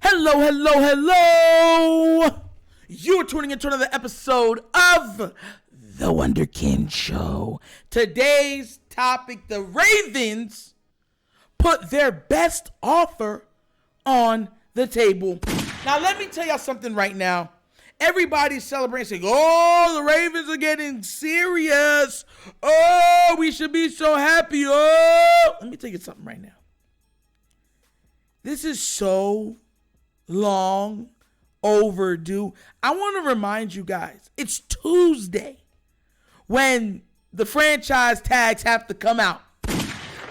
Hello, hello, hello. You're tuning into another episode of The Wunderkind Show. Today's topic, the Ravens put their best offer on the table. Now, let me tell y'all something right now. Everybody's celebrating, saying, oh, the Ravens are getting serious. Oh, we should be so happy. Oh, let me tell you something right now. This is so long overdue. I want to remind you guys, it's Tuesday when the franchise tags have to come out.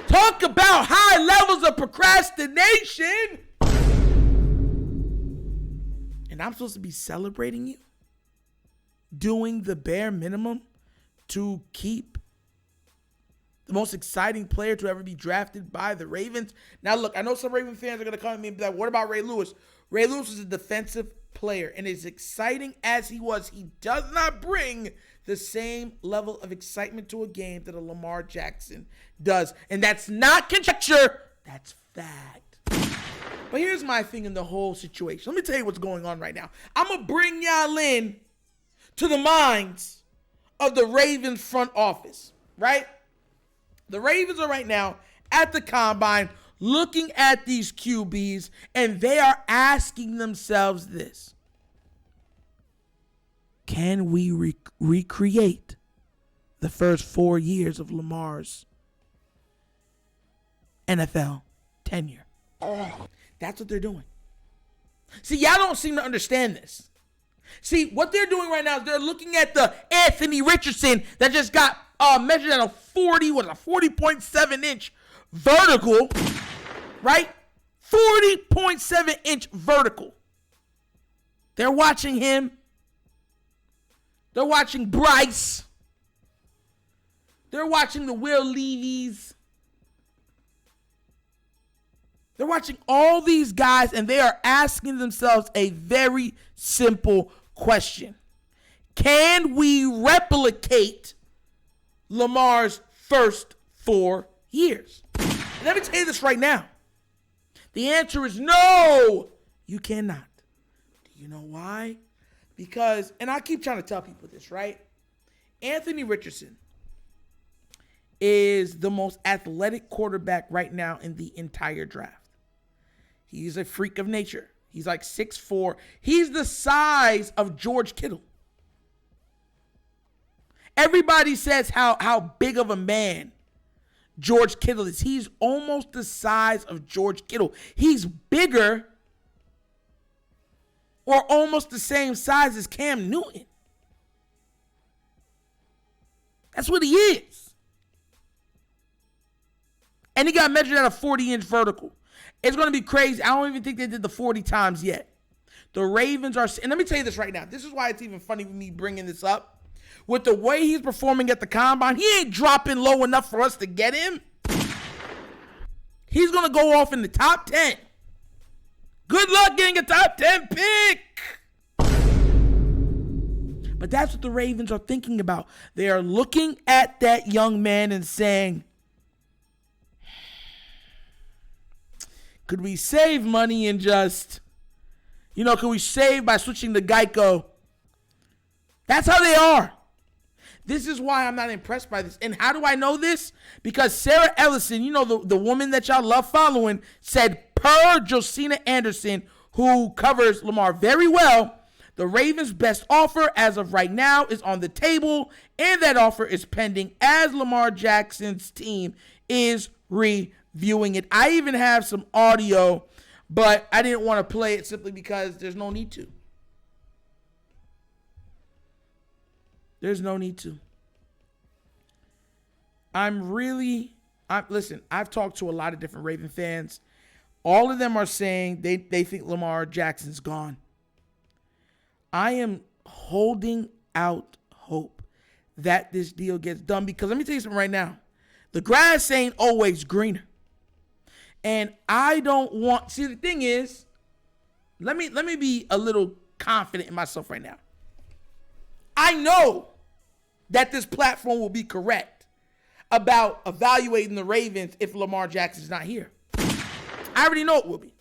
Talk about high levels of procrastination. And I'm supposed to be celebrating you, doing the bare minimum to keep the most exciting player to ever be drafted by the Ravens. Now, look, I know some Raven fans are going to come at me and be like, what about Ray Lewis? Ray Lewis is a defensive player, and as exciting as he was, he does not bring the same level of excitement to a game that a Lamar Jackson does. And that's not conjecture, that's fact. But here's my thing in the whole situation. Let me tell you what's going on right now. I'm going to bring y'all in to the minds of the Ravens front office, right? The Ravens are right now at the combine looking at these QBs, and they are asking themselves this. Can we recreate the first 4 years of Lamar's NFL tenure? That's what they're doing. See, y'all don't seem to understand this. See, what they're doing right now is they're looking at the Anthony Richardson that just got measured at a 40.7 inch vertical, right? 40.7 inch vertical. They're watching him. They're watching Bryce. They're watching the Will Levis. They're watching all these guys, and they are asking themselves a very simple question. Can we replicate Lamar's first 4 years? And let me tell you this right now. The answer is no, you cannot. Do you know why? Because, and I keep trying to tell people this, right? Anthony Richardson is the most athletic quarterback right now in the entire draft. He's a freak of nature. He's like 6'4". He's the size of George Kittle. Everybody says how big of a man George Kittle is. He's almost the size of George Kittle. He's bigger or almost the same size as Cam Newton. That's what he is. And he got measured at a 40-inch vertical. It's going to be crazy. I don't even think they did the 40 times yet. The Ravens are, and let me tell you this right now. This is why it's even funny with me bringing this up. With the way he's performing at the combine, he ain't dropping low enough for us to get him. He's going to go off in the top 10. Good luck getting a top 10 pick. But that's what the Ravens are thinking about. They are looking at that young man and saying, could we save money and just, could we save by switching to Geico? That's how they are. This is why I'm not impressed by this. And how do I know this? Because Sarah Ellison, the woman that y'all love following, said per Josina Anderson, who covers Lamar very well, the Ravens' best offer as of right now is on the table, and that offer is pending as Lamar Jackson's team is reviewing it. I even have some audio, but I didn't want to play it simply because there's no need to. There's no need to. Listen, I've talked to a lot of different Raven fans. All of them are saying they think Lamar Jackson's gone. I am holding out hope that this deal gets done because let me tell you something right now. The grass ain't always greener. And I don't want, see, the thing is, let me be a little confident in myself right now. I know that this platform will be correct about evaluating the Ravens if Lamar Jackson's not here. I already know it will be.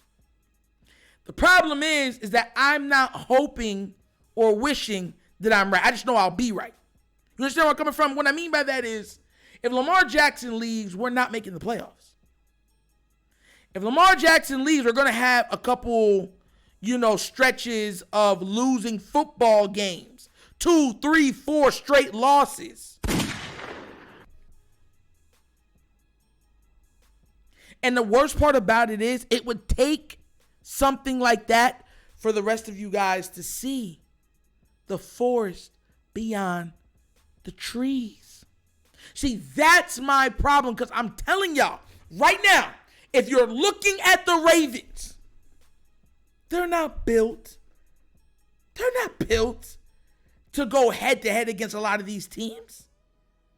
The problem is that I'm not hoping or wishing that I'm right. I just know I'll be right. You understand where I'm coming from? What I mean by that is, if Lamar Jackson leaves, we're not making the playoffs. If Lamar Jackson leaves, we're going to have a couple, stretches of losing football games. 2, 3, 4 straight losses. And the worst part about it is, it would take something like that for the rest of you guys to see the forest beyond the trees. See, that's my problem, because I'm telling y'all right now, if you're looking at the Ravens, they're not built to go head-to-head against a lot of these teams.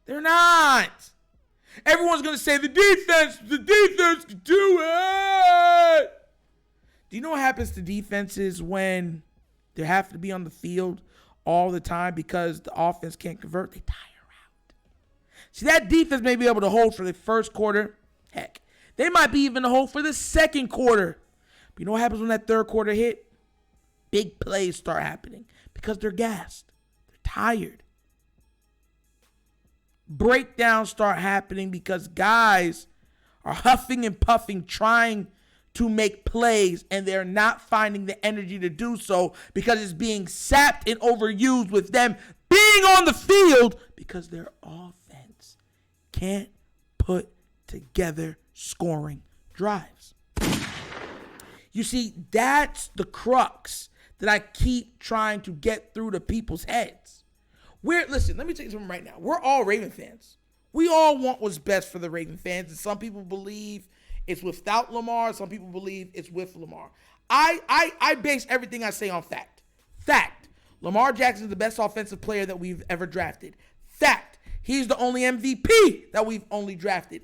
They're not. Everyone's going to say, the defense can do it. Do you know what happens to defenses when they have to be on the field all the time because the offense can't convert? They tire out. See, that defense may be able to hold for the first quarter. Heck, they might be even to hold for the second quarter. But you know what happens when that third quarter hit? Big plays start happening because they're gassed. They're tired. Breakdowns start happening because guys are huffing and puffing, trying to make plays, and they're not finding the energy to do so because it's being sapped and overused with them being on the field because their offense can't put together scoring drives. You see, that's the crux that I keep trying to get through to people's heads. Listen, let me tell you something right now. We're all Raven fans. We all want what's best for the Raven fans, and some people believe it's without Lamar. Some people believe it's with Lamar. I base everything I say on fact. Fact. Lamar Jackson is the best offensive player that we've ever drafted. Fact. He's the only MVP that we've only drafted.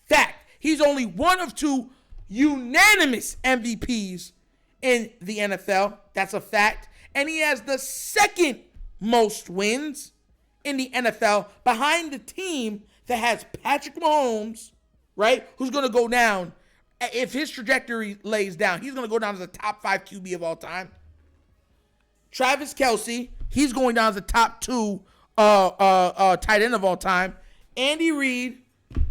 Fact. He's only one of 2 unanimous MVPs in the NFL. That's a fact. And he has the second most wins in the NFL behind the team that has Patrick Mahomes, right? Who's going to go down. If his trajectory lays down, he's going to go down as the top 5 QB of all time. Travis Kelce, he's going down as the top 2 tight end of all time. Andy Reid,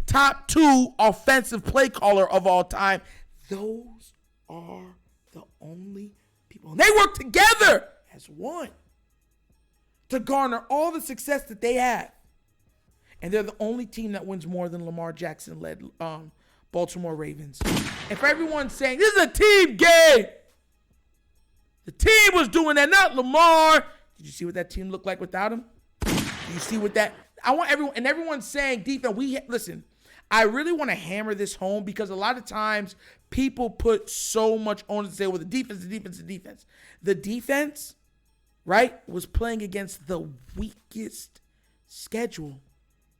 top 2 offensive play caller of all time. Those are the only people. And they work together as one to garner all the success that they have. And they're the only team that wins more than Lamar Jackson-led Baltimore Ravens. And for everyone saying, this is a team game, the team was doing that, not Lamar. Did you see what that team looked like without him? Did you see what that? I want everyone, and everyone's saying defense. Listen, I really want to hammer this home because a lot of times people put so much on to say, well, the defense. The defense, right, was playing against the weakest schedule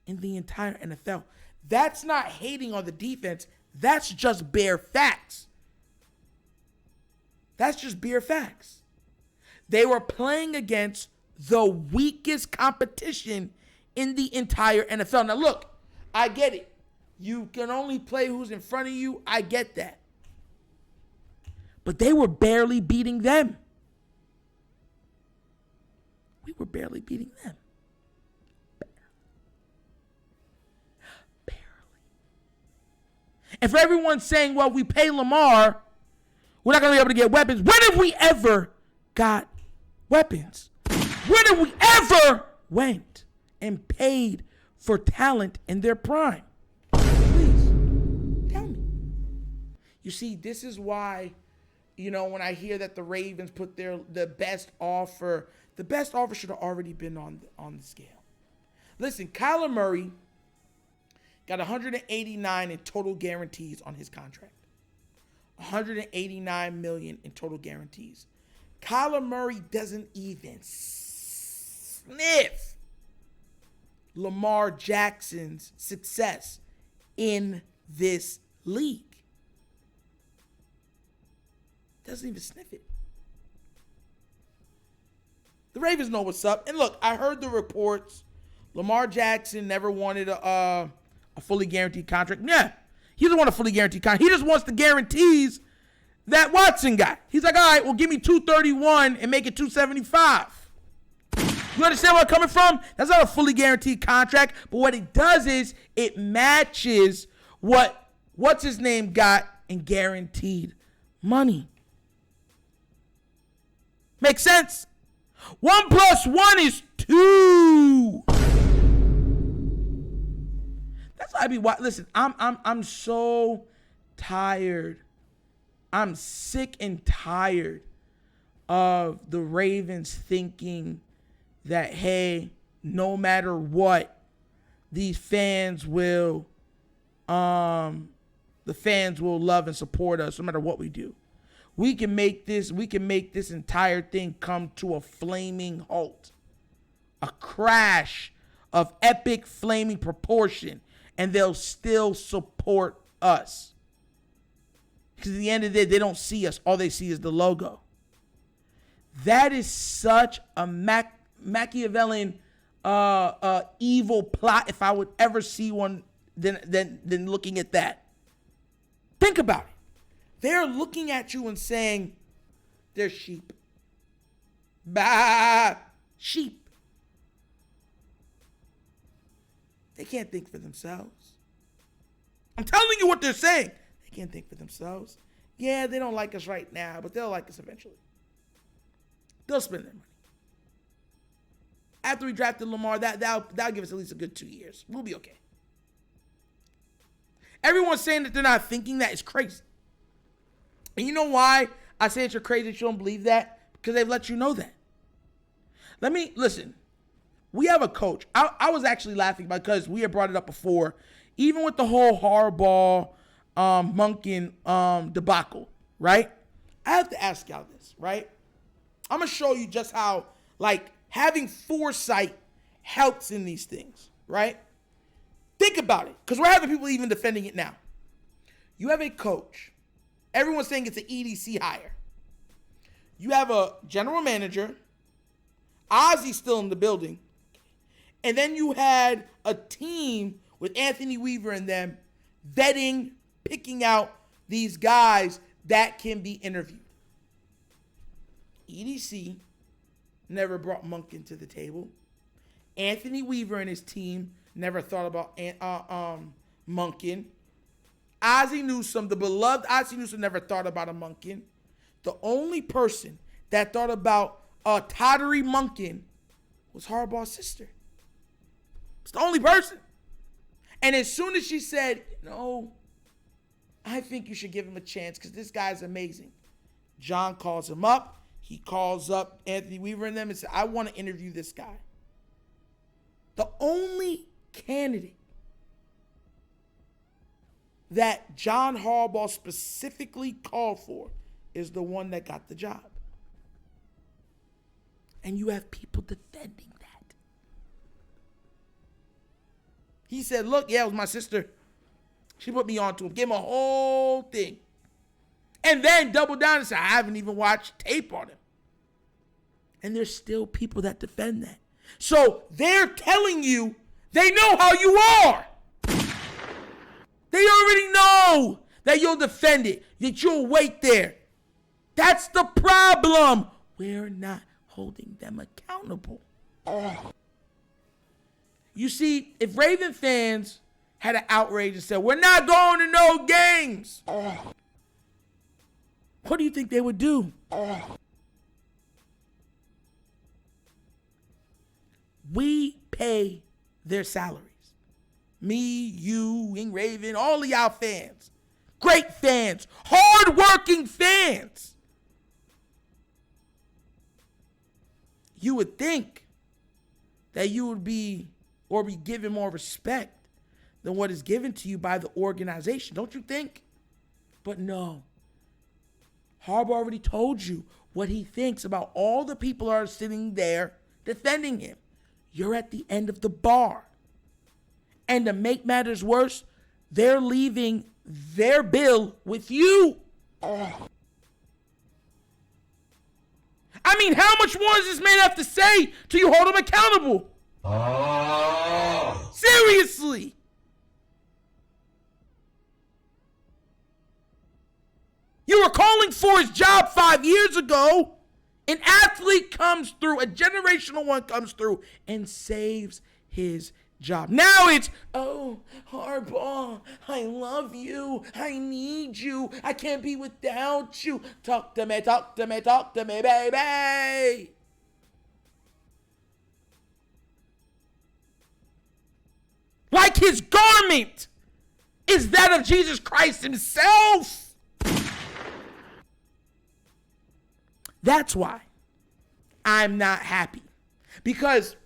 in the entire NFL. That's not hating on the defense. That's just bare facts. They were playing against the weakest competition in the entire NFL. Now, look, I get it. You can only play who's in front of you. I get that. But they were barely beating them. We were barely beating them. Barely. And for everyone saying, well, we pay Lamar, we're not going to be able to get weapons. When have we ever got weapons? When have we ever went and paid for talent in their prime? Please, tell me. You see, this is why, when I hear that the Ravens put the best offer should have already been on the scale. Listen, Kyler Murray got 189 in total guarantees on his contract. 189 million in total guarantees. Kyler Murray doesn't even sniff Lamar Jackson's success in this league. Doesn't even sniff it. The Ravens know what's up. And look, I heard the reports. Lamar Jackson never wanted a fully guaranteed contract. Yeah, he doesn't want a fully guaranteed contract. He just wants the guarantees that Watson got. He's like, all right, well, give me 231 and make it 275. You understand where I'm coming from? That's not a fully guaranteed contract, but what it does is it matches what's his name got in guaranteed money. Makes sense? 1 + 1 is 2. That's why I be watching. Listen, I'm so tired. I'm sick and tired of the Ravens thinking that, hey, no matter what, these fans will, the fans will love and support us no matter what we do. We can make this entire thing come to a flaming halt, a crash of epic flaming proportion, and they'll still support us. Because at the end of the day, they don't see us. All they see is the logo. That is such a Machiavellian evil plot, if I would ever see one, than looking at that. Think about it. They're looking at you and saying, they're sheep. Bah, sheep. They can't think for themselves. I'm telling you what they're saying. They can't think for themselves. Yeah, they don't like us right now, but they'll like us eventually. They'll spend their money. After we drafted Lamar, that'll give us at least a good 2 years. We'll be okay. Everyone saying that they're not thinking that is crazy. And you know why I say that you're crazy that you don't believe that? Because they've let you know that. Listen. We have a coach. I was actually laughing because we had brought it up before. Even with the whole Harbaugh, Monken debacle, right? I have to ask y'all this, right? I'm going to show you just how, having foresight helps in these things, right? Think about it, because we're having people even defending it now. You have a coach. Everyone's saying it's an EDC hire. You have a general manager. Ozzy's still in the building. And then you had a team with Anthony Weaver and them vetting, picking out these guys that can be interviewed. EDC never brought Monken to the table. Anthony Weaver and his team never thought about Monken. Ozzie Newsome, the beloved Ozzie Newsome, never thought about a Monken. The only person that thought about a tottery Monken was Harbaugh's sister. It's the only person. And as soon as she said, no, I think you should give him a chance because this guy's amazing, John calls him up. He calls up Anthony Weaver and them and said, I want to interview this guy. The only candidate that John Harbaugh specifically called for is the one that got the job. And you have people defending that. He said, look, yeah, it was my sister. She put me on to him. Gave him a whole thing. And then doubled down and said, I haven't even watched tape on him. And there's still people that defend that. So they're telling you they know how you are. They already know that you'll defend it, that you'll wait there. That's the problem. We're not holding them accountable. You see, if Raven fans had an outrage and said, we're not going to no games, what do you think they would do? We pay their salaries. Me, you, Wing Raven, all of y'all fans. Great fans. Hard-working fans. You would think that you would be given more respect than what is given to you by the organization. Don't you think? But no. Harbaugh already told you what he thinks about all the people that are sitting there defending him. You're at the end of the bar. And to make matters worse, they're leaving their bill with you. I mean, how much more does this man have to say till you hold him accountable? Seriously. You were calling for his job 5 years ago, an athlete comes through, a generational one comes through and saves his job. Now it's, oh, Harbaugh, I love you. I need you. I can't be without you. Talk to me, talk to me, talk to me, baby. Like his garment is that of Jesus Christ himself. That's why I'm not happy. Because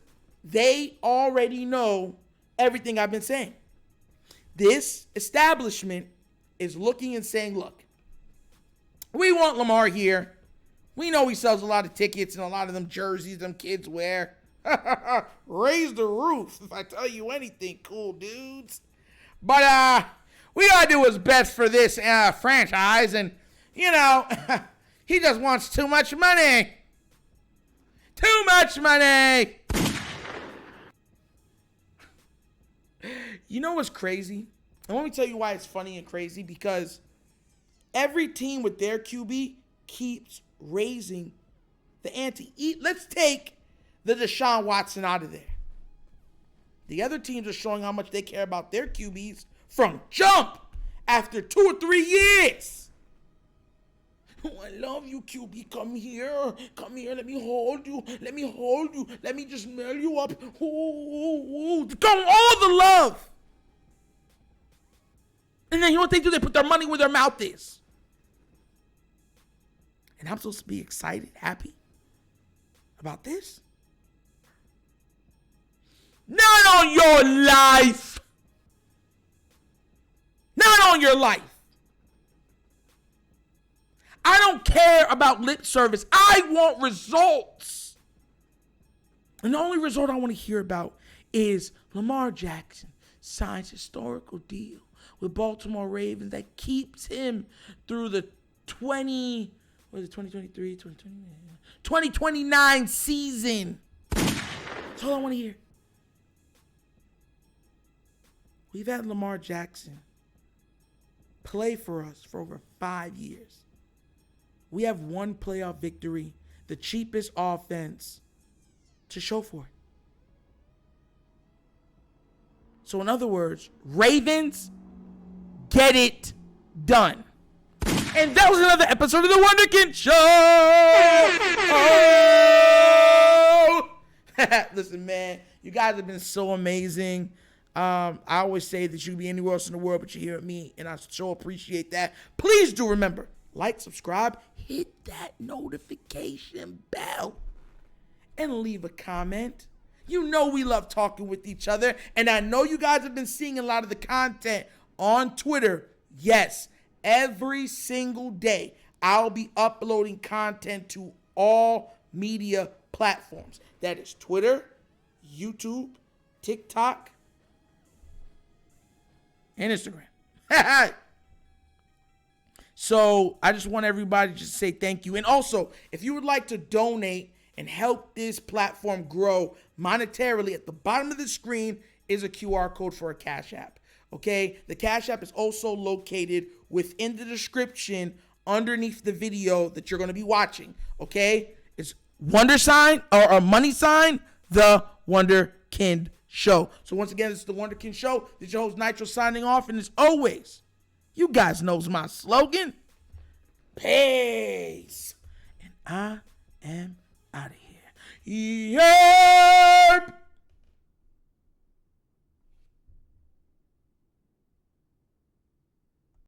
they already know everything I've been saying. This establishment is looking and saying, look, we want Lamar here. We know he sells a lot of tickets and a lot of them jerseys them kids wear. Raise the roof if I tell you anything, cool dudes. But we gotta do what's best for this franchise, and you know, he just wants too much money. Too much money. You know what's crazy? And let me tell you why it's funny and crazy, because every team with their QB keeps raising the ante. Let's take the Deshaun Watson out of there. The other teams are showing how much they care about their QBs from jump after 2 or 3 years. Oh, I love you, QB. Come here. Come here. Let me hold you. Let me hold you. Let me just smell you up. Ooh. Come all the love. And then you know what they do? They put their money where their mouth is. And I'm supposed to be excited, happy about this? Not on your life. Not on your life. I don't care about lip service. I want results. And the only result I want to hear about is Lamar Jackson signs historical deal with Baltimore Ravens that keeps him through the 2029 season. That's all I want to hear. We've had Lamar Jackson play for us for over 5 years. We have one playoff victory, the cheapest offense to show for it. So in other words, Ravens, get it done. And that was another episode of the Wunderkind Show. Oh! Listen, man, you guys have been so amazing. I always say that you can be anywhere else in the world, but you're here with me, and I so appreciate that. Please do remember, like, subscribe, hit that notification bell, and leave a comment. You know we love talking with each other, and I know you guys have been seeing a lot of the content on Twitter. Yes, every single day, I'll be uploading content to all media platforms. That is Twitter, YouTube, TikTok, and Instagram. So I just want everybody to just say thank you. And also, if you would like to donate and help this platform grow monetarily, at the bottom of the screen is a QR code for a Cash App. Okay? The Cash App is also located within the description underneath the video that you're going to be watching. Okay? It's $ money sign, The Wunderkind Show. So once again, this is The Wunderkind Show. This is your host Nitro signing off. And as always, you guys knows my slogan. Peace. And I am out of here.